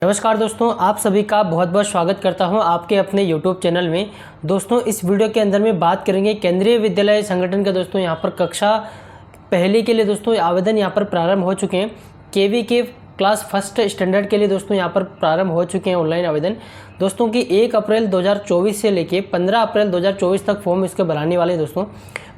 नमस्कार दोस्तों, आप सभी का बहुत बहुत स्वागत करता हूं आपके अपने YouTube चैनल में। दोस्तों, इस वीडियो के अंदर में बात करेंगे केंद्रीय विद्यालय संगठन के दोस्तों यहां पर कक्षा पहली के लिए दोस्तों आवेदन यहां पर प्रारंभ हो चुके हैं। केवी के क्लास फर्स्ट स्टैंडर्ड के लिए दोस्तों यहां पर प्रारंभ हो चुके हैं ऑनलाइन आवेदन। दोस्तों की 1 अप्रैल 2024 से लेके 15 अप्रैल 2024 तक फॉर्म इसके भराने वाले हैं। दोस्तों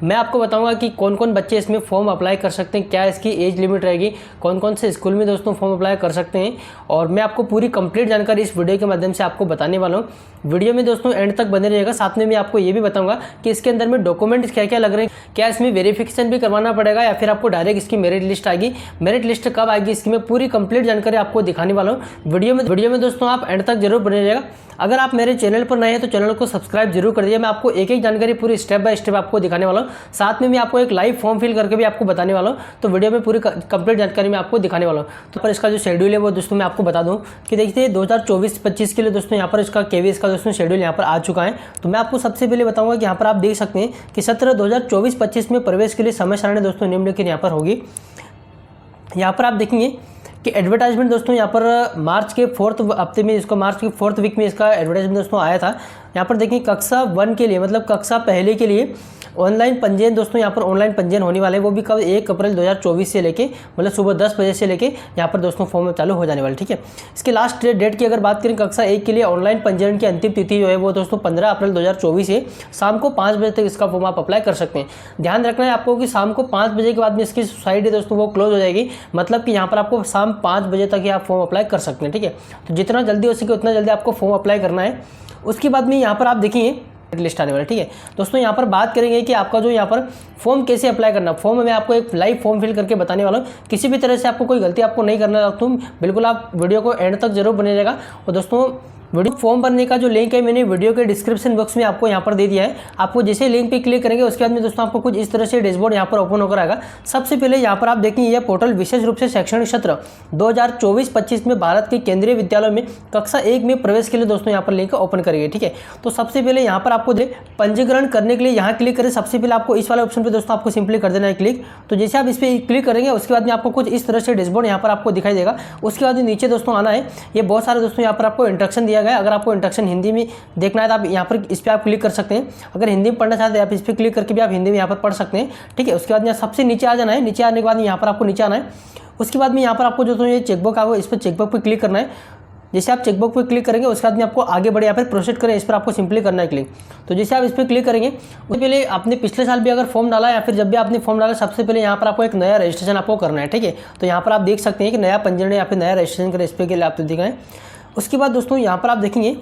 मैं आपको बताऊंगा कि कौन कौन बच्चे इसमें फॉर्म अप्लाई कर सकते हैं, क्या इसकी एज लिमिट रहेगी, कौन कौन से स्कूल में दोस्तों फॉर्म अप्लाई कर सकते हैं, और मैं आपको पूरी कंप्लीट जानकारी इस वीडियो के माध्यम से आपको बताने वाला हूं। वीडियो में दोस्तों एंड तक बने रहिएगा। साथ में मैं आपको ये भी बताऊंगा कि इसके अंदर में डॉक्यूमेंट्स क्या क्या लग रहे हैं, क्या इसमें वेरिफिकेशन भी करवाना पड़ेगा या फिर आपको डायरेक्ट इसकी मेरिट लिस्ट आएगी, मेरिट लिस्ट कब आएगी, इसकी मैं पूरी कंप्लीट जानकारी आपको दिखाने वाला हूँ वीडियो में दोस्तों आप एंड तक जरूर बने रहिएगा। अगर आप मेरे चैनल पर नए हैं तो चैनल को सब्सक्राइब जरूर कर दीजिए। मैं आपको एक एक जानकारी पूरी स्टेप बाय स्टेप आपको दिखाने वाला हूँ। साथ में मैं आपको एक लाइव फॉर्म फिल करके भी आपको बताने वाला हूँ। तो वीडियो में पूरी कंप्लीट जानकारी मैं आपको दिखाने वाला हूँ। तो पर इसका जो शेड्यूल है वो दोस्तों मैं आपको बता दूँ कि देखिए 2024-25 के लिए दोस्तों यहाँ पर इसका केवीएस का दोस्तों शेड्यूल यहाँ पर आ चुका है। तो मैं आपको सबसे पहले बताऊँगा कि यहाँ पर आप देख सकते हैं कि सत्र 2024-25 में प्रवेश के लिए समय सारणी दोस्तों निम्नलिखित यहाँ पर होगी। यहाँ पर आप देखेंगे कि एडवर्टाइजमेंट दोस्तों यहाँ पर मार्च के 4th हफ्ते में मार्च के 4th वीक में इसका एडवर्टाइजमेंट दोस्तों आया था। यहाँ पर देखिए कक्षा 1 के लिए मतलब कक्षा पहले के लिए ऑनलाइन पंजीयन दोस्तों यहाँ पर ऑनलाइन पंजीयन होने वाले हैं। वो भी कब 1 अप्रैल 2024 से लेके मतलब सुबह 10 बजे से लेके यहाँ पर दोस्तों फॉर्म चालू हो जाने वाले। ठीक है, इसके लास्ट डेट की अगर बात करें कक्षा 1 के लिए ऑनलाइन पंजीयन की अंतिम तिथि जो है वो दोस्तों 15 अप्रैल 2024 है। शाम को 5 बजे तक इसका फॉर्म आप अप्लाई कर सकते हैं। ध्यान रखना है आपको कि शाम को 5 बजे के बाद में इसकी साइट है दोस्तों वो क्लोज हो जाएगी। मतलब कि यहाँ पर आपको शाम 5 बजे तक ही आप फॉर्म अप्लाई कर सकते हैं। ठीक है, तो जितना जल्दी हो सके उतना जल्दी आपको फॉर्म अप्लाई करना है। उसके बाद में यहाँ पर आप देखिए लिस्ट आने वाला। ठीक है दोस्तों, यहाँ पर बात करेंगे कि आपका जो यहाँ पर फॉर्म कैसे अप्लाई करना। फॉर्म में आपको एक लाइव फॉर्म फिल करके बताने वाला हूँ। किसी भी तरह से आपको कोई गलती आपको नहीं करना, तुम बिल्कुल आप वीडियो को एंड तक जरूर बने रहेगा। और दोस्तों वीडियो फॉर्म भरने का जो लिंक है मैंने वीडियो के डिस्क्रिप्शन बॉक्स में आपको यहाँ पर दे दिया है। आपको जैसे लिंक पे क्लिक करेंगे उसके बाद में दोस्तों आपको कुछ इस तरह से डैशबोर्ड यहाँ पर ओपन होकर आएगा। सबसे पहले यहाँ पर आप देखेंगे यह पोर्टल विशेष रूप से शैक्षणिक सत्र 2024-25 में भारत के केंद्रीय विद्यालयों में कक्षा 1 में प्रवेश के लिए दोस्तों यहाँ पर लिंक ओपन करेंगे। ठीक है, तो सबसे पहले यहाँ पर आपको पंजीकरण करने के लिए यहाँ क्लिक करें। सबसे पहले आपको इस वाले ऑप्शन पर दोस्तों आपको सिंपली कर देना है क्लिक। तो जैसे आप इस पर क्लिक करेंगे उसके बाद में आपको कुछ इस तरह से डैशबोर्ड यहाँ पर आपको दिखाई देगा। उसके बाद नीचे दोस्तों आना है। ये बहुत सारे दोस्तों यहाँ पर आपको इंस्ट्रक्शन दिया गया है। अगर आपको इंस्ट्रक्शन हिंदी में देखना है तो आप यहाँ पर इस पर आप क्लिक कर सकते हैं। अगर हिंदी में पढ़ना चाहते हैं आप इस पर क्लिक करके भी आप हिंदी में यहाँ पर पढ़ सकते हैं। ठीक है, उसके बाद यहाँ सबसे नीचे आ जाना है। नीचे आने के बाद यहाँ पर आपको नीचे आना है। उसके बाद में यहाँ पर आपको जो ये चेकबॉक्स आपको इस पर चेकबॉक्स पर क्लिक करना है। जैसे आप चेकबॉक्स पर क्लिक करेंगे उसके बाद में आपको आगे बढ़े या फिर प्रोसीड करें इस पर आपको सिंपली करना है क्लिक। तो जैसे आप इस पर क्लिक करेंगे उससे पहले आपने पिछले साल भी अगर फॉर्म डाला या फिर जब भी आपने फॉर्म डाला सबसे पहले यहाँ पर आपको एक नया रजिस्ट्रेशन आपको करना है। ठीक है, तो यहाँ पर आप देख सकते हैं कि नया पंजीकरण या फिर नया रजिस्ट्रेशन करें, इस पर के लिए आप दिखाएं। उसके बाद दोस्तों यहाँ पर आप देखेंगे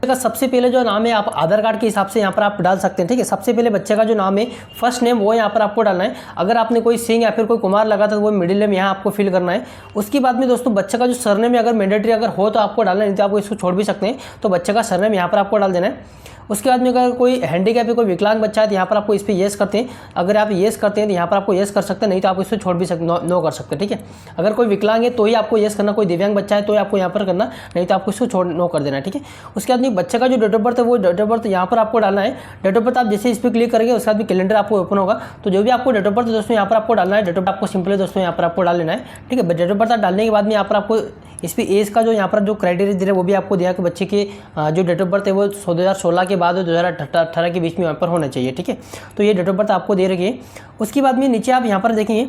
का सबसे पहले जो नाम है आप आधार कार्ड के हिसाब से यहाँ पर आप डाल सकते हैं। ठीक है, सबसे पहले बच्चे का जो नाम है फर्स्ट नेम वो यहाँ पर आपको डालना है। अगर आपने कोई सिंह या फिर कोई कुमार लगा था तो वो मिडिल नेम यहाँ आपको फिल करना है। उसके बाद में दोस्तों बच्चे का जो सरनेम अगर मैंडेटरी अगर हो तो आपको डालना है, नहीं तो आपको इसको छोड़ भी सकते हैं। तो बच्चे का सरनेम यहाँ पर आपको डाल देना है। उसके बाद में अगर कोई हैंडीकैप है कोई विकलांग बच्चा है तो यहाँ पर आपको इस पर येस करते हैं। अगर आप येस करते हैं तो यहाँ पर आपको येस कर सकते हैं, नहीं तो आप इसको छोड़ भी सकते नो कर सकते हैं। ठीक है, अगर कोई विकलांग है तो ही आपको येस करना, कोई दिव्यांग बच्चा है तो ही आपको यहाँ पर करना, नहीं तो आपको इसको छोड़ नो कर देना है। ठीक है, उसके बाद में बच्चे का जो डेट ऑफ बर्थ है वो डेट ऑफ बर्थ यहाँ पर आपको डालना है। डेट ऑफ बर्थ आप जैसे इस पर क्लिक करेंगे उसके बाद में कैलेंडर आपको ओपन होगा। तो जो भी आपको डेट ऑफ बर्थ दोस्तों यहाँ पर आपको डालना है, डेट ऑफ आपको सिंपली दोस्तों यहाँ पर आपको डाल लेना है। ठीक है, डेट ऑफ बर्थ डालने के बाद में यहाँ पर आपको इस पर एज का जो यहाँ पर जो क्राइटेरिया दे रहे हैं वो भी आपको दिया कि बच्चे के जो डेट ऑफ बर्थ है वो 2016 के बाद 2018 के बीच में यहाँ पर होना चाहिए। ठीक है, तो ये डेट ऑफ बर्थ आपको दे रखी है। उसके बाद में नीचे आप यहाँ पर देखेंगे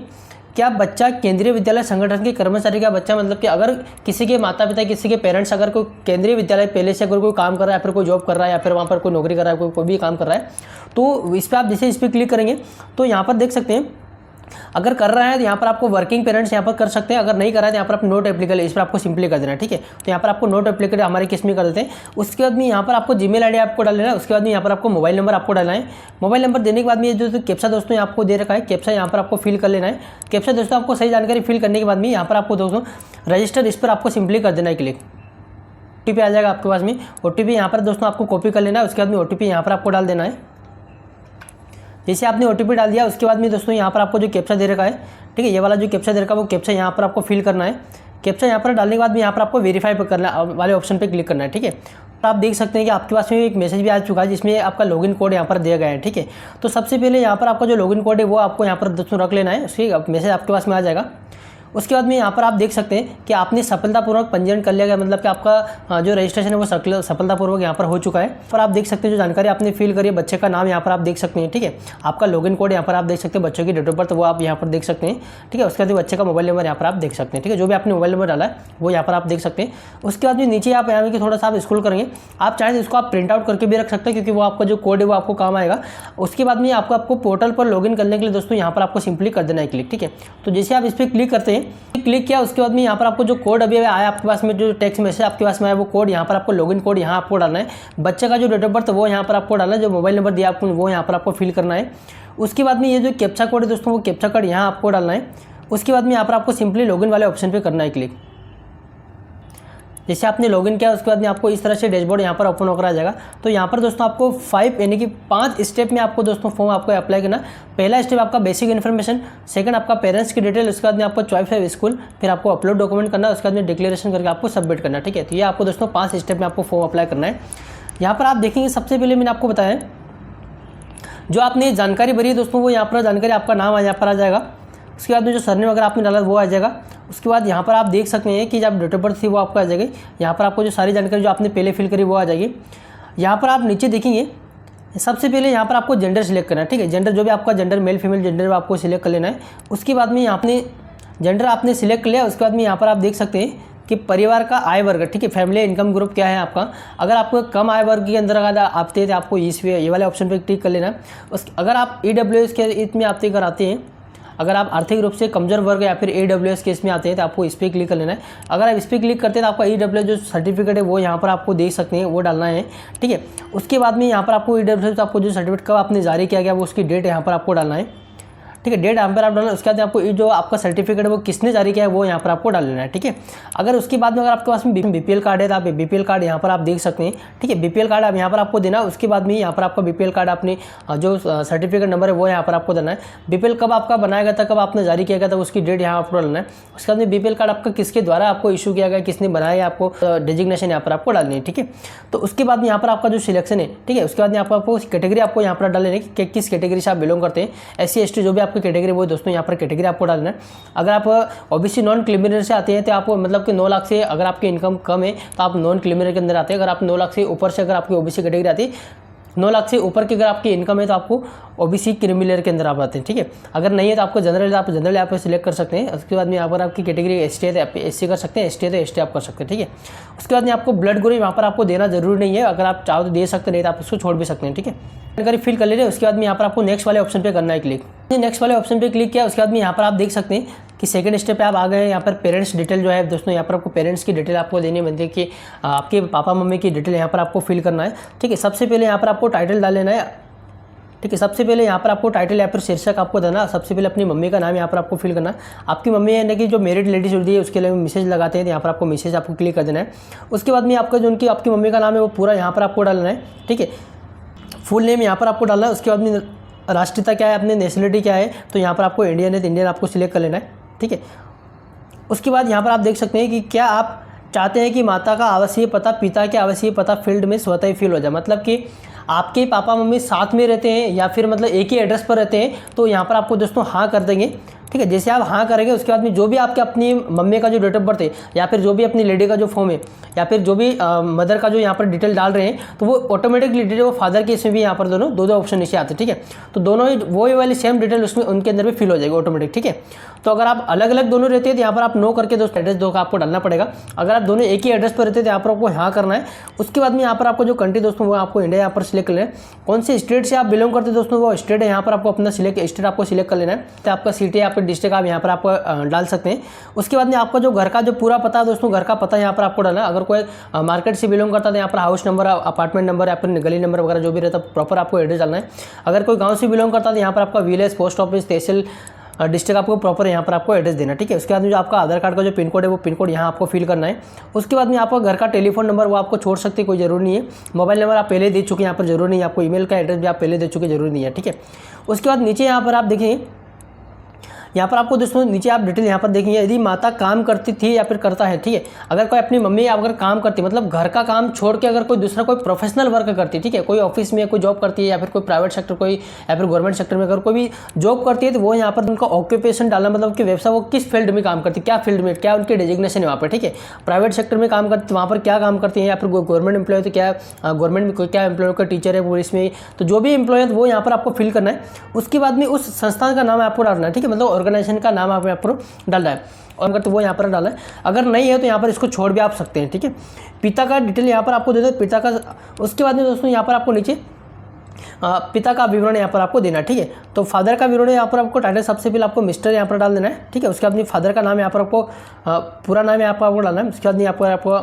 क्या बच्चा केंद्रीय विद्यालय संगठन के कर्मचारी का बच्चा, मतलब कि अगर किसी के माता पिता किसी के पेरेंट्स अगर कोई केंद्रीय विद्यालय पहले से अगर कोई काम कर रहा है या फिर कोई जॉब कर रहा है या फिर वहाँ पर कोई नौकरी कर रहा है, कोई भी काम कर रहा है, तो इस पर आप जैसे इस पर क्लिक करेंगे तो यहाँ पर देख सकते हैं अगर कर रहा है तो यहाँ पर आपको वर्किंग पेरेंट्स यहाँ पर कर सकते हैं। अगर नहीं कर रहा है तो यहाँ पर आप नोट एप्लीकेबल इस पर आपको सिंपली कर देना है। ठीक है, तो यहाँ पर आपको नोट एप्लीकेबल हमारे केस में कर देते हैं। उसके बाद में यहाँ पर आपको जीमेल आईडी आपको डाल लेना है। उसके बाद में यहाँ पर आपको मोबाइल नंबर आपको डालना है। मोबाइल नंबर देने के बाद में ये जो कैप्चा दोस्तों यहाँ आपको दे रखा है, कैप्चा यहाँ पर आपको फिल कर लेना है। कैप्चा दोस्तों आपको सही जानकारी फिल करने के बाद में यहाँ पर आपको दोस्तों रजिस्टर इस पर आपको सिंपली कर देना है क्लिक। OTP आ जाएगा आपके पास में। OTP यहाँ पर दोस्तों आपको कॉपी कर लेना है। उसके बाद में OTP यहाँ पर आपको डाल देना है। जैसे आपने OTP डाल दिया उसके बाद में दोस्तों यहाँ पर आपको जो कैप्चा दे रखा है, ठीक है, ये वाला जो कैप्चा दे रखा है वो कैप्चा यहाँ पर आपको फिल करना है। कैप्चा यहाँ पर डालने के बाद में यहाँ पर आपको वेरीफाई पर करना वाले ऑप्शन पे क्लिक करना है। ठीक है, तो आप देख सकते हैं कि आपके पास में एक मैसेज भी आ चुका है जिसमें आपका लॉगिन कोड यहाँ पर दिया गया है। ठीक है, तो सबसे पहले यहाँ पर आपका जो लॉगिन कोड है वो आपको यहाँ पर दोस्तों रख लेना है। उसके मैसेज आपके पास में आ जाएगा। उसके बाद में यहाँ पर आप देख सकते हैं कि आपने सफलतापूर्वक पंजीकरण कर लिया गया, मतलब कि आपका जो रजिस्ट्रेशन है वो सफलतापूर्वक यहाँ पर हो चुका है। पर आप देख सकते हैं जो जानकारी आपने फिल करी है, बच्चे का नाम यहाँ पर आप देख सकते हैं, ठीक है। आपका लॉगिन कोड यहाँ पर आप देख सकते हैं, बच्चों की डेट ऑफ बर्थ वो आप यहाँ पर देख सकते हैं, ठीक है। उसके बाद बच्चे का मोबाइल नंबर यहाँ पर आप देख सकते हैं, ठीक है। जो भी आपने मोबाइल नंबर डाला है वो यहाँ पर आप देख सकते हैं। उसके बाद में नीचे आप यहाँ थोड़ा सा आप स्क्रॉल करेंगे, आप चाहें तो इसको आप प्रिंट आउट करके भी रख सकते हैं, क्योंकि वो आपका जो कोड है वो आपको काम आएगा। उसके बाद में आपको पोर्टल पर लॉगिन करने के लिए दोस्तों यहाँ पर आपको सिंपली कर देना है क्लिक, ठीक है। तो जैसे आप इस पर क्लिक करते हैं, क्लिक किया उसके बाद में यहाँ पर आपको जो कोड अभी आया आपके पास में, जो टेक्स्ट मैसेज आपके पास में आया वो कोड यहाँ पर आपको लॉगिन कोड यहाँ आपको डालना है। बच्चे का जो डेट ऑफ बर्थ वो यहाँ पर आपको डालना है, जो मोबाइल नंबर दिया आपको वो यहाँ पर आपको फिल करना है। उसके बाद में ये जो कैप्चा कोड है दोस्तों, वो कैप्चा कोड यहाँ आपको डालना है। उसके बाद में यहाँ पर आपको सिंपली लॉगिन वाले ऑप्शन पे करना है क्लिक। जैसे आपने लॉगिन किया उसके बाद में आपको इस तरह से डैशबोर्ड यहाँ पर ओपन होकर आ जाएगा। तो यहाँ पर दोस्तों आपको 5 यानी कि 5 स्टेप में आपको दोस्तों फॉर्म आपको अप्लाई करना। पहला स्टेप आपका बेसिक इन्फॉर्मेशन, सेकंड आपका पेरेंट्स की डिटेल, उसके बाद में आपको चॉइस ऑफ स्कूल, फिर आपको अपलोड डॉक्यूमेंट करना, उसके बाद में डिक्लेरेशन करके आपको सबमिट करना, ठीक है। तो ये आपको दोस्तों 5 स्टेप में आपको फॉर्म अप्लाई करना है। यहाँ पर आप देखेंगे सबसे पहले मैंने आपको बताया जो आपने जानकारी भरी है दोस्तों, वो यहाँ पर जानकारी आपका नाम यहाँ पर आ जाएगा। उसके बाद में जो सरनेम अगर आपने डाला वो आ जाएगा। उसके बाद यहाँ पर आप देख सकते हैं कि जब डेट ऑफ बर्थ थी वो आपको आ जाएगी। यहाँ पर आपको जो सारी जानकारी जो आपने पहले फिल करी वो आ जाएगी। यहाँ पर आप नीचे देखेंगे सबसे पहले यहाँ पर आपको जेंडर सिलेक्ट करना है, ठीक है। जेंडर जो भी आपका जेंडर मेल फीमेल जेंडर आपको सिलेक्ट कर लेना है। उसके बाद में यहाँ अपने जेंडर आपने सिलेक्ट कर लिया। उसके बाद में यहाँ पर आप देख सकते हैं कि परिवार का आय वर्ग, ठीक है, फैमिली इनकम ग्रुप क्या है आपका। अगर आपको कम आय वर्ग के अंदर अगर आते हैं तो आपको ये वाले ऑप्शन पर क्लिक कर लेना है। अगर आप EWS के इसमें आते कराते हैं, अगर आप आर्थिक रूप से कमजोर वर्ग या फिर EWS के इसमें आते हैं तो आपको इस पर क्लिक कर लेना है। अगर आप इस पर क्लिक करते हैं तो आपका EWS जो सर्टिफिकेट है वो यहाँ पर आपको देख सकते हैं, वो डालना है, ठीक है। उसके बाद में यहाँ पर आपको EWS आपको जो सर्टिफिकेट कब आपने जारी किया गया वो उसकी डेट यहाँ पर आपको डालना है, ठीक है। डेट यहाँ पर आप डालना। उसके बाद आपको जो आपका सर्टिफिकेट है वो किसने जारी किया है वो यहाँ पर आपको डाल लेना है, ठीक है। अगर उसके बाद में अगर आपके पास में BPL कार्ड है तो आप BPL कार्ड यहाँ पर आप देख सकते हैं, ठीक है। BPL कार्ड आप यहाँ पर आपको देना। उसके बाद में यहाँ पर आपका BPL कार्ड अपने जो सर्टिफिकेट नंबर है वो यहाँ पर आपको देना है। BPL कब आपका बनाया गया था, कब आपने जारी किया गया था, उसकी डेट यहाँ आपको डालना है। उसके बाद में BPL कार्ड आपका किसके द्वारा आपको इशू किया गया, किसने बनाया, आपको डेजिग्नेशन यहाँ पर आपको डालनी है, ठीक है। तो उसके बाद में यहाँ पर आपका जो सिलेक्शन है, ठीक है। उसके बाद में आपको कैटेगरी आपको यहाँ पर डाल लेना है कि किस कैटेगरी से आप बिलोंग करते हैं। SC ST जो भी आपकी कैटेगरी वो दोस्तों यहाँ पर कैटेगरी आपको डालना है। अगर आप OBC नॉन क्रिमिनल से आते हैं तो आपको मतलब कि 9 लाख से अगर आपकी इनकम कम है तो आप नॉन क्रिमिनल के अंदर आते हैं। अगर आप 9 लाख से ऊपर से अगर आपकी OBC कैटेगरी आती है, 9 लाख से ऊपर की अगर आपकी इनकम है तो आपको OBC क्रिमिनल के अंदर आप आते हैं, ठीक है। अगर नहीं है तो आपको जनरल आप यहाँ पर सिलेक्ट कर सकते हैं। उसके बाद में यहाँ पर आपकी कैटेगरी ST है तो आप SC कर सकते हैं, ST है तो ST आप कर सकते हैं, ठीक है। उसके बाद में आपको ब्लड ग्रुप यहाँ पर आपको देना जरूरी नहीं है, अगर आप चाहो तो दे सकते नहीं तो आप उसको छोड़ भी सकते हैं, ठीक है। जानकारी फिल कर ले रहे। उसके बाद में यहाँ पर आपको नेक्स्ट वाले ऑप्शन पे करना है क्लिक। नेक्स्ट वाले ऑप्शन पे क्लिक किया उसके बाद में यहाँ पर आप देख सकते हैं कि सेकंड स्टेप पे आप आ गए हैं। यहाँ पर पेरेंट्स डिटेल जो है दोस्तों, यहाँ पर आपको पेरेंट्स की डिटेल आपको देनी है, कि आपके पापा मम्मी की डिटेल यहाँ पर आपको फिल करना है, ठीक है। सबसे पहले यहाँ पर आपको टाइटल डाल लेना है, ठीक है। सबसे पहले यहाँ पर आपको टाइटल या फिर शीर्षक आपको देना। सबसे पहले अपनी मम्मी का नाम यहाँ पर आपको फिल करना। आपकी मम्मी यानी कि जो मैरिड लेडीज होती है उसके लिए मैसेज लगाते हैं तो यहाँ पर आपको मैसेज आपको क्लिक कर देना है। उसके बाद में आपका जो उनकी आपकी मम्मी का नाम है वो पूरा यहाँ पर आपको डालना है, ठीक है। फुल नेम यहाँ पर आपको डालना है। उसके बाद में राष्ट्रीयता क्या है, अपनी नेशनलिटी क्या है, तो यहाँ पर आपको इंडियन है तो इंडियन आपको सिलेक्ट कर लेना है, ठीक है। उसके बाद यहाँ पर आप देख सकते हैं कि क्या आप चाहते हैं कि माता का आवासीय पता पिता के आवासीय पता फील्ड में स्वतः ही फिल हो जाए, मतलब कि आपके पापा मम्मी साथ में रहते हैं या फिर मतलब एक ही एड्रेस पर रहते हैं, तो यहाँ पर आपको दोस्तों हाँ कर देंगे, ठीक है। जैसे आप हाँ करेंगे उसके बाद में जो भी आपके अपनी मम्मी का जो डेट ऑफ बर्थ है या फिर जो भी अपनी लेडी का जो फॉर्म है या फिर जो भी मदर का जो यहाँ पर डिटेल डाल रहे हैं तो वो ऑटोमेटिकली डिटेल वो फादर के इसमें भी यहाँ पर दोनों दो ऑप्शन नीचे आते हैं, ठीक है। तो दोनों ही वो वाली सेम डिटेल उसमें उनके अंदर भी फिल हो जाएगी ऑटोमेटिक, ठीक है। तो अगर आप अलग अलग दोनों रहते हैं तो यहाँ पर आप नो करके दोस्तों एड्रेस दो का आपको डालना पड़ेगा। अगर आप दोनों एक ही एड्रेस पर रहते हैं तो यहाँ पर आपको हाँ करना है। उसके बाद में यहाँ पर आपको जो कंट्री दोस्तों वो आपको इंडिया यहाँ पर सिलेक्ट कर लेना है। कौन से स्टेट से आप बिलोंग करते हैं दोस्तों वो स्टेट है यहाँ पर आपको अपना स्टेट आपको सिलेक्ट कर लेना है। तो आपका सिटी या फिर डिस्ट्रिक्ट आप यहाँ पर आप डाल सकते हैं। उसके बाद में आपका जो घर का जो पूरा पता है दोस्तों, घर का पता यहाँ पर आपको डालना है। अगर कोई मार्केट से बिलोंग करता है तो यहाँ पर हाउस नंबर अपार्टमेंट नंबर या फिर गली नंबर वगैरह जो भी रहता है प्रॉपर आपको एड्रेस डालना है। अगर कोई गाँव से बिलोंग करता है तो यहाँ पर आपका विलेज पोस्ट ऑफिस तहसील डिस्ट्रिक्ट आपको प्रॉपर यहाँ पर आपको एड्रेस देना, ठीक है। उसके बाद में जो आपका आधार कार्ड का जो पिन कोड है वो पिन कोड यहाँ आपको फिल करना है। उसके बाद में आपका घर का टेलीफोन नंबर वो आपको छोड़ सकते कोई जरूरी नहीं है। मोबाइल नंबर आप पहले दे चुके हैं, यहाँ पर जरूरी नहीं है। आपको ईमेल का एड्रेस भी आप पहले दे चुके जरूरी नहीं है, ठीक है। उसके बाद नीचे यहाँ पर आप देखें यहाँ पर आपको दोस्तों नीचे आप डिटेल यहाँ पर देखेंगे, यदि माता काम करती थी या फिर करता है, ठीक है, अगर कोई अपनी मम्मी अगर काम करती मतलब घर का काम छोड़ के अगर कोई दूसरा कोई प्रोफेशनल वर्क करती है, ठीक है, कोई ऑफिस में कोई जॉब करती है या फिर कोई प्राइवेट सेक्टर कोई या फिर गवर्नमेंट सेक्टर में अगर कोई भी जॉब करती है, तो वो यहाँ पर उनका ऑक्यूपेशन डालना, मतलब कि व्यवसाय वो किस फील्ड में काम करती है, क्या फील्ड में, क्या उनकी डेजिग्नेशन है वहाँ पर, ठीक है, प्राइवेट सेक्टर में काम करती वहाँ पर क्या काम करती है, या फिर गवर्नमेंट एम्प्लॉय तो क्या गवर्नमेंट में क्या एम्प्लॉय का टीचर है पुलिस में, तो जो भी एम्प्लॉय है वो यहाँ पर आपको फिल करना है। उसके बाद में उस संस्थान का नाम आपको डालना है, ठीक है, मतलब ऑर्गेनाइजेशन का नाम आपको डालना है, और अगर तो वो यहाँ पर डाला है, अगर नहीं है तो यहाँ पर इसको छोड़ भी आप सकते हैं, ठीक है। पिता का डिटेल यहाँ पर आपको दे दो, पिता का। उसके बाद में दोस्तों यहाँ पर आपको नीचे पिता का विवरण यहाँ पर आपको देना है, ठीक है। तो फादर का विवरण यहाँ पर आपको टाइटल सबसे पहले आपको मिस्टर यहाँ पर डाल देना है, ठीक है। उसके बाद फादर का नाम यहाँ पर आपको पूरा नाम यहाँ पर आपको डालना है। उसके बाद यहाँ पर आपको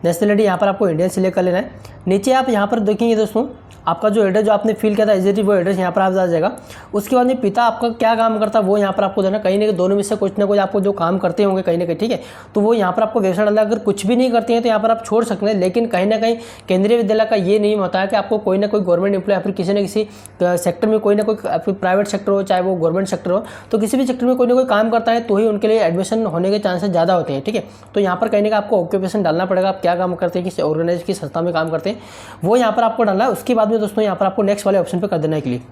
नेशनलिटी यहाँ पर आपको इंडियन सिलेक्ट कर लेना है। नीचे आप यहाँ पर देखेंगे दोस्तों आपका जो एड्रेस जो आपने फिल किया था एग्जैक्टली वो एड्रेस यहाँ पर आ जाएगा। उसके बाद में पिता आपका क्या काम करता है वो यहाँ पर आपको देना, कहीं ना कहीं दोनों में से कुछ ना कुछ आपको जो काम करते होंगे कहीं ना कहीं, ठीक है, तो वो यहाँ पर आपको व्यवसाय डालना। अगर कुछ भी नहीं करते हैं तो यहाँ पर आप छोड़ सकते हैं, लेकिन कहीं ना कहीं केंद्रीय विद्यालय का ये नियम होता है कि आपको कोई ना कोई गवर्नमेंट एम्प्लॉय या फिर किसी न किसी सेक्टर में कोई ना कोई प्राइवेट सेक्टर हो चाहे वो गवर्नमेंट सेक्टर हो, तो किसी भी सेक्टर में कोई ना कोई काम करता है तो ही उनके लिए एडमिशन होने के चांसेस ज़्यादा होते हैं, ठीक है। तो यहाँ पर कहीं ना कहीं आपको ऑक्यूपेशन डालना पड़ेगा, आप क्या काम करते हैं, किस ऑर्गेनाइज की संस्था में काम करते हैं वो यहाँ पर आपको डालना है। उसके बाद में दोस्तों यहाँ पर आपको नेक्स्ट वाले ऑप्शन पे कर देना है क्लिक।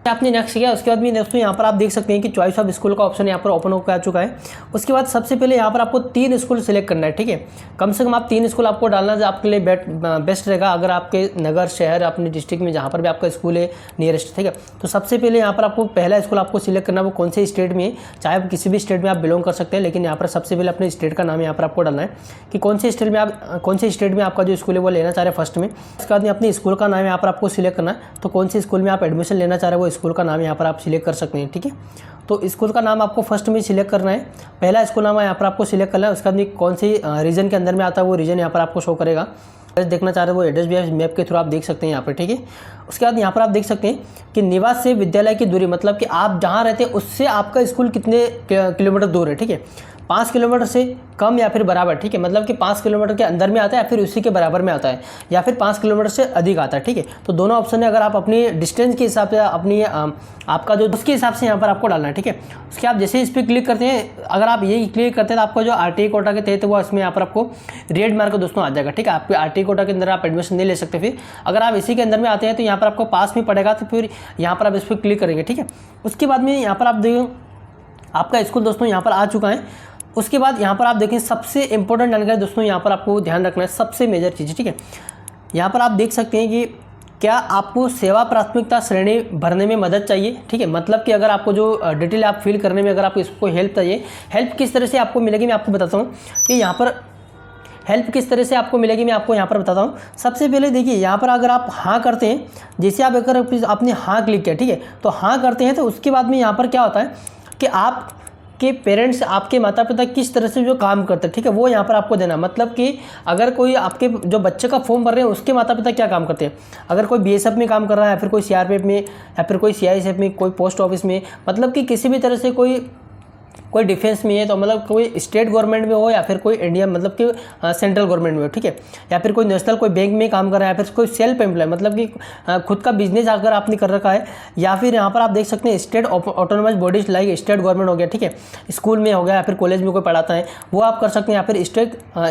आपने नेक्स्ट किया उसके बाद भी दोस्तों यहाँ पर आप देख सकते हैं कि चॉइस ऑफ स्कूल का ऑप्शन यहाँ पर ओपन होकर आ चुका है। उसके बाद सबसे पहले यहाँ पर आपको 3 स्कूल सिलेक्ट करना है, ठीक है, कम से कम आप 3 स्कूल आपको डालना जो आपके लिए बेस्ट रहेगा अगर आपके नगर शहर अपने डिस्ट्रिक्ट में जहाँ पर भी आपका स्कूल है नियरेस्ट, ठीक है। तो सबसे पहले यहाँ पर आपको पहला स्कूल आपको सिलेक्ट करना है वो कौन से स्टेट में है, चाहे आप किसी भी स्टेट में आप बिलोंग कर सकते हैं, लेकिन यहाँ पर सबसे पहले अपने स्टेट का नाम यहाँ पर आपको डालना है कि कौन से स्टेट में आपका जो स्कूल है वो लेना चाह रहे हैं फर्स्ट में। उसके बाद में अपने स्कूल का नाम यहाँ पर आपको सिलेक्ट करना है, तो कौन से स्कूल में आप एडमिशन लेना चाह रहे हैं वो स्कूल का नाम यहाँ पर आप सिलेक्ट कर सकते हैं, ठीक है। तो स्कूल का नाम आपको फर्स्ट में सिलेक्ट करना है, पहला स्कूल नाम यहाँ पर आपको सिलेक्ट करना है। उसके बाद कौन सी रीजन के अंदर में आता है वो रीजन यहाँ पर आपको शो करेगा, देखना चाह रहे हैं वो एड्रेस भी मैप के थ्रू आप देख सकते हैं यहाँ पर, ठीक है। उसके बाद यहाँ पर आप देख सकते हैं कि निवास से विद्यालय की दूरी, मतलब कि आप जहाँ रहते हैं उससे आपका स्कूल कितने किलोमीटर दूर है, ठीक है, 5 किलोमीटर से कम या फिर बराबर, ठीक है, मतलब कि 5 किलोमीटर के अंदर में आता है या फिर उसी के बराबर में आता है या फिर 5 किलोमीटर से अधिक आता है, ठीक है। तो दोनों ऑप्शन है, अगर आप अपनी डिस्टेंस के हिसाब से अपनी आपका जो उसके हिसाब से यहाँ पर आपको डालना है, ठीक है। उसके आप जैसे इस पर क्लिक करते हैं, अगर आप यही क्लिक करते हैं तो आपका जो RTI कोटा के तहत वो इसमें यहाँ पर आपको रेड मार्क दोस्तों आ जाएगा, ठीक है। आपके RTI कोटा के अंदर आप एडमिशन नहीं ले सकते। फिर अगर आप इसी के अंदर में आते हैं तो यहाँ पर आपको पास में पड़ेगा, तो फिर यहाँ पर आप इस पर क्लिक करेंगे, ठीक है। उसके बाद में यहाँ पर आप देखिए आपका स्कूल दोस्तों यहाँ पर आ चुका है। उसके बाद यहाँ पर आप देखें सबसे इंपॉर्टेंट जानकारी दोस्तों यहाँ पर आपको ध्यान रखना है, सबसे मेजर चीज़, ठीक है। यहाँ पर आप देख सकते हैं कि क्या आपको सेवा प्राथमिकता श्रेणी भरने में मदद चाहिए, ठीक है, मतलब कि अगर आपको जो डिटेल आप फिल करने में अगर आपको इसको हेल्प चाहिए, हेल्प किस तरह से आपको मिलेगी मैं आपको बताता हूँ कि यहाँ पर हेल्प किस तरह से आपको मिलेगी मैं आपको यहाँ पर बताता हूँ। सबसे पहले देखिए यहाँ पर अगर आप हाँ करते हैं, जैसे आप अगर आपने हाँ क्लिक किया, ठीक है, तो हाँ करते हैं तो उसके बाद में यहाँ पर क्या होता है कि आप के पेरेंट्स आपके माता पिता किस तरह से जो काम करते हैं, ठीक है, वो यहाँ पर आपको देना। मतलब कि अगर कोई आपके जो बच्चे का फॉर्म भर रहे हैं उसके माता पिता क्या काम करते हैं, अगर कोई BSF में काम कर रहा है या फिर कोई CRPF में या फिर कोई CISF में, कोई पोस्ट ऑफिस में, मतलब कि किसी भी तरह से कोई डिफेंस में है, तो मतलब कोई स्टेट गवर्नमेंट में हो या फिर कोई इंडिया मतलब कि सेंट्रल गवर्नमेंट में हो, ठीक है, या फिर कोई नेशनल कोई बैंक में काम कर रहा है या फिर कोई सेल्फ एम्प्लॉय मतलब कि खुद का बिजनेस अगर आपने कर रखा है, या फिर यहाँ पर आप देख सकते हैं state autonomous bodies like state government हो गया, ठीक है, स्कूल में हो गया या फिर कॉलेज में कोई पढ़ाता है वो आप कर सकते हैं, या फिर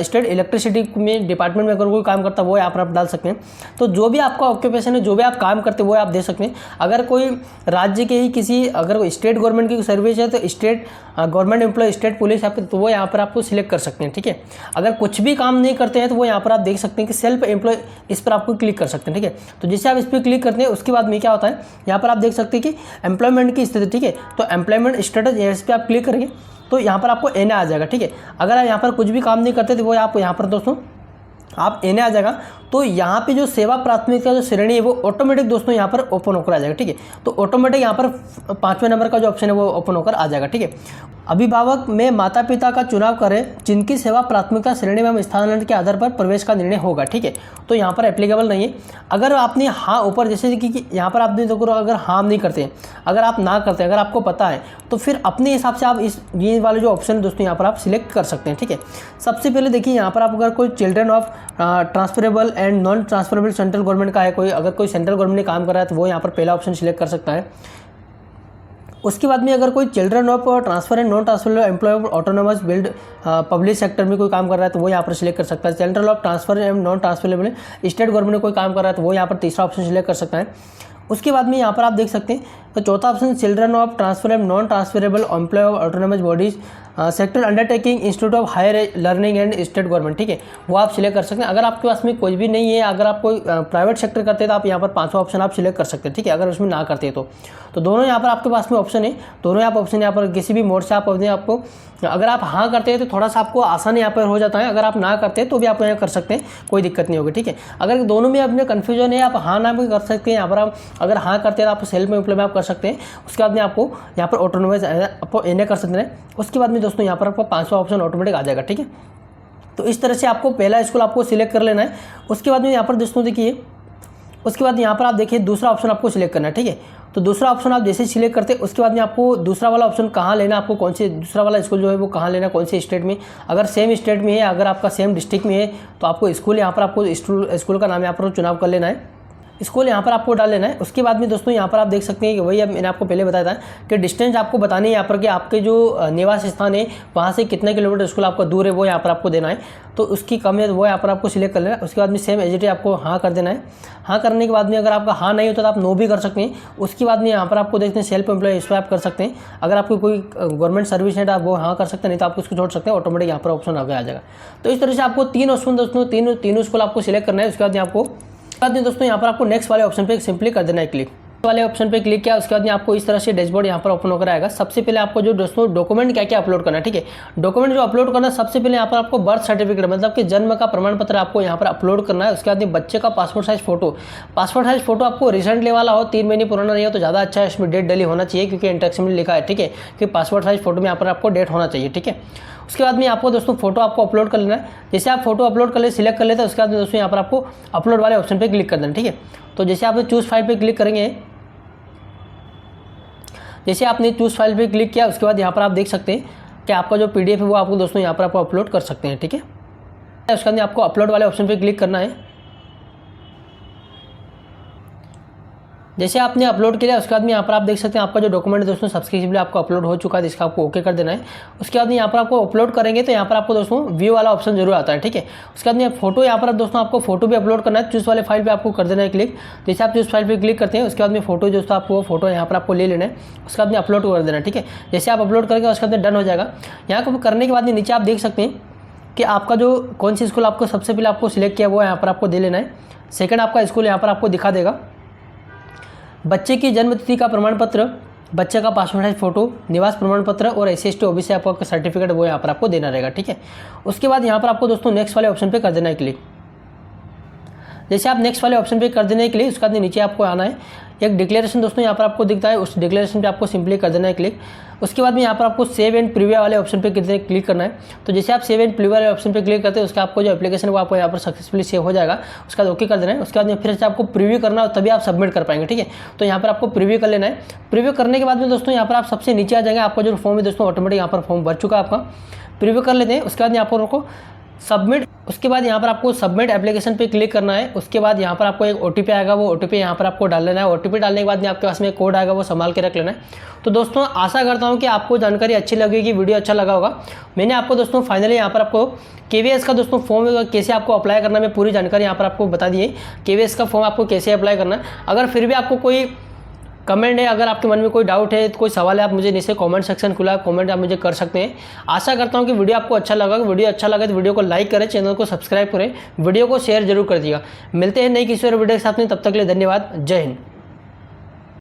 स्टेट इलेक्ट्रिसिटी में डिपार्टमेंट में अगर कोई काम करता है वो यहाँ पर आप डाल सकते हैं। तो जो भी आपका ऑक्यूपेशन है, जो भी आप काम करते हैं वो आप दे सकते हैं। अगर कोई राज्य के ही किसी अगर कोई स्टेट गवर्नमेंट की सर्विस है तो state government employ, state police या फिर तो वो यहाँ पर आपको सिलेक्ट कर सकते हैं, ठीक है। अगर कुछ भी काम नहीं करते हैं तो वो यहाँ पर आप देख सकते हैं कि सेल्फ एम्प्लॉय, इस पर आपको क्लिक कर सकते हैं, ठीक है। तो जैसे आप इस पर क्लिक करते हैं उसके बाद में क्या होता है यहाँ पर आप देख सकते हैं कि एम्प्लॉयमेंट की स्थिति, ठीक है, तो एम्प्लॉयमेंट स्टेटस इस पर आप क्लिक करेंगे तो यहाँ पर आपको एन आ जाएगा, ठीक है। अगर आप यहाँ पर कुछ भी काम नहीं करते तो वो आप यहाँ पर दोस्तों आप एन आ जाएगा, तो यहाँ पे जो सेवा प्राथमिकता जो श्रेणी है वो ऑटोमेटिक दोस्तों यहाँ पर ओपन होकर आ जाएगा, ठीक है। तो ऑटोमेटिक यहाँ पर 5वें नंबर का जो ऑप्शन है वो ओपन होकर आ जाएगा, ठीक है। अभिभावक में माता पिता का चुनाव करें जिनकी सेवा प्राथमिकता श्रेणी में स्थानांतरण के आधार पर प्रवेश का निर्णय होगा, ठीक है। तो यहाँ पर एप्लीकेबल नहीं है। अगर आपने हाँ ऊपर जैसे कि यहाँ पर आपने देखो अगर हाँ नहीं करते, अगर आप ना करते, अगर आपको पता है तो फिर अपने हिसाब से आप ये वाले जो ऑप्शन दोस्तों यहाँ पर आप सिलेक्ट कर सकते हैं, ठीक है। सबसे पहले देखिए यहाँ पर आप अगर कोई children of transferable and non transferable central government का है, कोई अगर कोई सेंट्रल गवर्नमेंट में काम कर रहा है तो वो यहाँ पर पहला ऑप्शन सिलेक्ट कर सकता है। उसके बाद में अगर कोई children of transfer and non transfer employ autonomous build public sector में कोई काम कर रहा है तो वो यहाँ पर सिलेक्ट कर सकता है। Children of transfer and non transferable state government में कोई काम कर रहा है तो वो यहाँ पर तीसरा ऑप्शन सिलेक्ट कर सकता है। उसके बाद में यहाँ पर आप देख सकते हैं तो चौथा option children of transfer and non transferable employ of autonomous bodies sector undertaking institute of higher learning and state government, ठीक है, वो आप सिलेक्ट कर सकते हैं। अगर आपके पास में कोई भी नहीं है, अगर आप कोई प्राइवेट सेक्टर करते हैं तो आप यहाँ पर पांचवा ऑप्शन आप सिलेक्ट कर सकते हैं, ठीक है। अगर उसमें ना करते हैं तो दोनों यहाँ पर आपके पास में ऑप्शन है, दोनों यहाँ पर ऑप्शन यहाँ पर किसी भी मोड से आप अपने आपको, अगर आप हाँ करते हैं तो थोड़ा सा आपको आसान यहाँ पर हो जाता है, अगर आप ना करते हैं तो भी आप यहाँ कर सकते हैं, कोई दिक्कत नहीं होगी, ठीक है। अगर दोनों में अपने कन्फ्यूजन है, आप हाँ ना भी कर सकते हैं। यहाँ पर आप अगर हाँ करते हैं तो आप सेल्फ एम्प्लॉय में आप कर सकते हैं। उसके बाद में आपको यहाँ पर ऑटोनोमस आपको एन कर सकते हैं। उसके बाद में दोस्तों यहाँ पर आपको पांचवा ऑप्शन ऑटोमेटिक आ जाएगा, ठीक है। तो इस तरह से आपको पहला स्कूल आपको सिलेक्ट कर लेना है। उसके बाद में यहाँ पर दोस्तों देखिए, उसके बाद यहाँ पर आप देखिए दूसरा ऑप्शन आपको सिलेक्ट करना है, ठीक है। तो दूसरा ऑप्शन आप जैसे सिलेक्ट करते हैं उसके बाद में आपको दूसरा वाला ऑप्शन कहाँ लेना है, आपको कौन से दूसरा वाला स्कूल जो है वो कहाँ लेना है, कौन से स्टेट में। अगर सेम स्टेट में है, अगर आपका सेम डिस्ट्रिक्ट में है तो आपको स्कूल यहाँ पर आपको स्कूल का नाम यहाँ पर चुनाव कर लेना है, स्कूल यहाँ पर आपको डाल लेना है। उसके बाद में दोस्तों यहाँ पर आप देख सकते हैं कि वही अब मैंने आपको पहले बताया था कि डिस्टेंस आपको बतानी है यहाँ पर कि आपके जो निवास स्थान है वहाँ से कितने किलोमीटर स्कूल आपका दूर है, वो यहाँ पर आपको देना है। तो उसकी कम है वो यहाँ पर आपको सिलेक्ट कर लेना है। उसके बाद में सेम एजिटी आपको हाँ कर देना है। हाँ करने के बाद में अगर आपका हाँ नहीं होता तो आप नो भी कर सकते हैं। उसके बाद में यहाँ पर आपको देखते हैं सेल्फ एम्प्लॉय, इस पर आप कर सकते हैं। अगर आपको कोई गवर्नमेंट सर्विस है तो आप वो हाँ कर सकते हैं, नहीं तो आप उसको छोड़ सकते हैं, ऑटोमेटिक यहाँ पर ऑप्शन आगे आ जाएगा। तो इस तरह से आपको तीन ऑप्शन दोस्तों तीनों स्कूल आपको सिलेक्ट करना है। उसके बाद आपको दोस्तों यहाँ पर आपको नेक्स्ट वाले ऑप्शन पे सिंपली कर देना है क्लिक, वाले ऑप्शन पे क्लिक किया। उसके बाद में आपको इस तरह से डैशबोर्ड यहाँ पर ओपन होकर आएगा। सबसे पहले आपको जो दोस्तों डॉक्यूमेंट क्या क्या अपलोड करना है, ठीक है। डॉक्यूमेंट जो अपलोड करना है सबसे पहले यहाँ पर आपको बर्थ सर्टिफिकेट मतलब कि जन्म का प्रमाण पत्र आपको यहाँ पर अपलोड करना है। उसके बाद में बच्चे का पासपोर्ट साइज फोटो आपको रिसेंटली वाला हो, 3 महीने पुराना नहीं हो तो ज़्यादा अच्छा है, इसमें डेट डली होना चाहिए क्योंकि इंस्ट्रक्शन में लिखा है, ठीक है, कि पासपोर्ट साइज फोटो में यहाँ पर आपको डेट होना चाहिए, ठीक है। उसके बाद में आपको दोस्तों फोटो आपको अपलोड कर लेना है। जैसे आप फोटो अपलोड कर ले सिलेक्ट कर लेते हैं, उसके बाद दोस्तों यहाँ पर आपको अपलोड वाले ऑप्शन पे क्लिक कर देना, ठीक है। तो जैसे आप चूज़ फाइल पे क्लिक करेंगे, जैसे आपने चूज़ फाइल पे क्लिक किया उसके बाद यहाँ पर आप देख सकते हैं कि आपका जो PDF है वो आपको दोस्तों यहाँ पर आपको अपलोड कर सकते हैं, ठीक है। उसके बाद आपको अपलोड वाले ऑप्शन पे क्लिक करना है। जैसे आपने अपलोड किया उसके बाद में यहाँ पर आप देख सकते हैं आपका जो डॉक्यूमेंट है दोस्तों सक्सेसफुली आपको अपलोड हो चुका है, इसका आपको ओके कर देना है। उसके बाद में यहाँ पर आपको अपलोड करेंगे तो यहाँ पर आपको दोस्तों व्यू वाला ऑप्शन जरूर आता है, ठीक है। उसके बाद में फोटो यहाँ पर दोस्तों आपको फोटो भी अपलोड करना है, चूज़ वाले फाइल पे आपको कर देना है क्लिक। जैसे आप चूज़ फाइल पे क्लिक करते हैं उसके बाद में फोटो दोस्तों आपको फोटो यहाँ पर आपको ले लेना है, उसके बाद में अपलोड कर देना है, ठीक है। जैसे आप अपलोड करेंगे उसके बाद डन हो जाएगा। यहाँ को करने के बाद में नीचे आप देख सकते हैं कि आपका जो कौन सी स्कूल आपको सबसे पहले आपको सिलेक्ट किया वो यहाँ पर आपको दे लेना है। सेकंड आपका स्कूल यहाँ पर आपको दिखा देगा। बच्चे की जन्म तिथि का प्रमाण पत्र, बच्चे का पासपोर्ट साइज फोटो, निवास प्रमाण पत्र और SC/ST OBC आपका सर्टिफिकेट वो यहाँ पर आपको देना रहेगा, ठीक है। उसके बाद यहाँ पर आपको दोस्तों नेक्स्ट वाले ऑप्शन पे कर देना है क्लिक। जैसे आप नेक्स्ट वाले ऑप्शन पे कर देने के लिए उसके बाद नीचे आपको आना है, एक डिक्लेरेशन दोस्तों यहाँ पर आपको दिखता है, उस डिक्लेरेशन पे आपको सिंपली कर देना है क्लिक। उसके बाद में यहाँ पर आपको सेव एंड प्रीव्यू वाले ऑप्शन पे क्लिक करना है। तो जैसे आप सेव एंड प्रीव्यू वाले ऑप्शन पे क्लिक करते हैं उसका आपको जो एप्लीकेशन वो आपको यहाँ पर सक्सेसफुली सेव हो जाएगा। उसके बाद ओके कर देना है। उसके बाद में फिर से आपको प्रीव्यू करना हो तभी आप सबमिट कर पाएंगे, ठीक है। तो यहाँ पर आपको प्रीव्यू कर लेना है। प्रीव्यू करने के बाद में दोस्तों यहाँ पर आप सबसे नीचे आ जाएंगे, आपका जो फॉर्म है दोस्तों ऑटोमेटिक यहाँ पर फॉर्म भर चुका है आपका। प्रीव्यू कर लेते हैं। उसके बाद यहाँ पर आपको सबमिट, उसके बाद यहाँ पर आपको सबमिट एप्लीकेशन पे क्लिक करना है। उसके बाद यहाँ पर आपको एक OTP आएगा, वो OTP यहाँ पर आपको डाल लेना है। OTP डालने के बाद में आपके पास में कोड आएगा, वो संभाल के रख लेना है। तो दोस्तों आशा करता हूँ कि आपको जानकारी अच्छी लगेगी, वीडियो अच्छा लगा होगा। मैंने आपको दोस्तों फाइनली यहाँ पर आपको KVS का दोस्तों फॉर्म कैसे आपको अप्लाई करना है मैं पूरी जानकारी यहाँ पर आपको बता दी है। KVS का फॉर्म आपको कैसे अप्लाई करना है। अगर फिर भी आपको कोई कमेंट है, अगर आपके मन में कोई डाउट है, कोई सवाल है, आप मुझे नीचे कमेंट सेक्शन खुला है, कमेंट आप मुझे कर सकते हैं। आशा करता हूं कि वीडियो आपको अच्छा लगा। वीडियो अच्छा लगा तो वीडियो को लाइक करें, चैनल को सब्सक्राइब करें, वीडियो को शेयर जरूर कर दिएगा। मिलते हैं नई किसी और वीडियो के साथ में, तब तक के लिए धन्यवाद। जय हिंद।